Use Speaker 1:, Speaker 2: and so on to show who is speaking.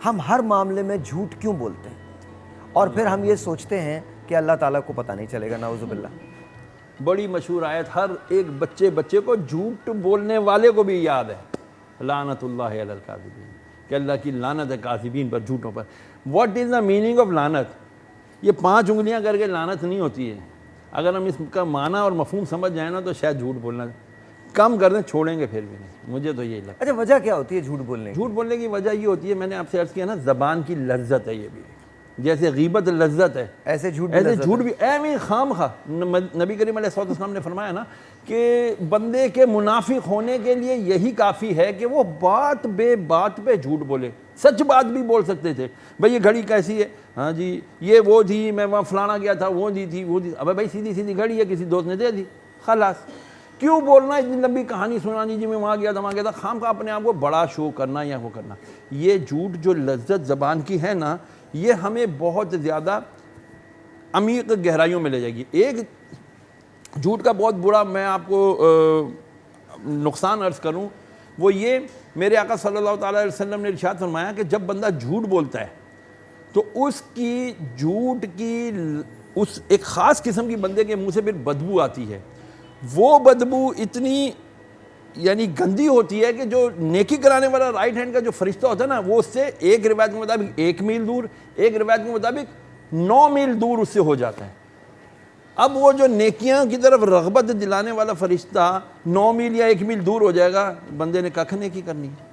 Speaker 1: ہم ہر معاملے میں جھوٹ کیوں بولتے ہیں اور پھر ہم یہ سوچتے ہیں کہ اللہ تعالیٰ کو پتہ نہیں چلے گا، نعوذ باللہ۔
Speaker 2: بڑی مشہور آیت ہر ایک بچے کو جھوٹ بولنے والے کو بھی یاد ہے، لعنت اللہ علی الکاذبین، کہ اللہ کی لعنت ہے کاذبین پر، جھوٹوں پر۔ What is the meaning of لعنت؟ یہ 5 انگلیاں کر کے لعنت نہیں ہوتی ہے۔ اگر ہم اس کا معنی اور مفہوم سمجھ جائیں نا تو شاید جھوٹ بولنا کم کر دیں، چھوڑیں گے پھر بھی نہیں، مجھے تو یہی لگتا ہے۔
Speaker 1: اچھا، وجہ کیا ہوتی ہے جھوٹ بولنے کی؟
Speaker 2: جھوٹ بولنے کی وجہ یہ ہوتی ہے، میں نے آپ سے عرض کیا نا، زبان کی لذت ہے یہ بھی، جیسے غیبت لذت ہے،
Speaker 1: ایسے جھوٹ
Speaker 2: بھی ایویں خام خواہ۔ نبی کریم علیہ السلام نے فرمایا نا کہ بندے کے منافق ہونے کے لیے یہی کافی ہے کہ وہ بات بے بات پہ جھوٹ بولے۔ سچ بات بھی بول سکتے تھے، بھئی یہ گھڑی کیسی ہے، ہاں جی یہ وہ تھی، میں وہاں فلانا گیا تھا، وہ دی تھی، وہ دی، ابے بھائی سیدھی سیدھی گھڑی ہے، کسی دوست نے دے دی، خلاص۔ کیوں بولنا اتنی لمبی کہانی سنانی جی میں وہاں گیا تھا وہاں گیا تھا، خام خواہ اپنے آپ کو بڑا شو کرنا یا وہ کرنا۔ یہ جھوٹ جو لذت زبان کی ہے نا، یہ ہمیں بہت زیادہ عمیق گہرائیوں میں لے جائے گی۔ ایک جھوٹ کا بہت برا میں آپ کو نقصان عرض کروں، وہ یہ، میرے آقا صلی اللہ تعالیٰ علیہ وسلم نے ارشاد فرمایا کہ جب بندہ جھوٹ بولتا ہے تو اس کی جھوٹ کی اس ایک خاص قسم کی بندے کے منہ سے پھر بدبو آتی ہے۔ وہ بدبو اتنی یعنی گندی ہوتی ہے کہ جو نیکی کرانے والا رائٹ ہینڈ کا جو فرشتہ ہوتا ہے نا، وہ اس سے ایک روایت کے مطابق 1 میل دور، ایک روایت کے مطابق 9 میل دور اس سے ہو جاتا ہے۔ اب وہ جو نیکیاں کی طرف رغبت دلانے والا فرشتہ 9 میل یا 1 میل دور ہو جائے گا، بندے نے ککھ نیکی کرنی ہے۔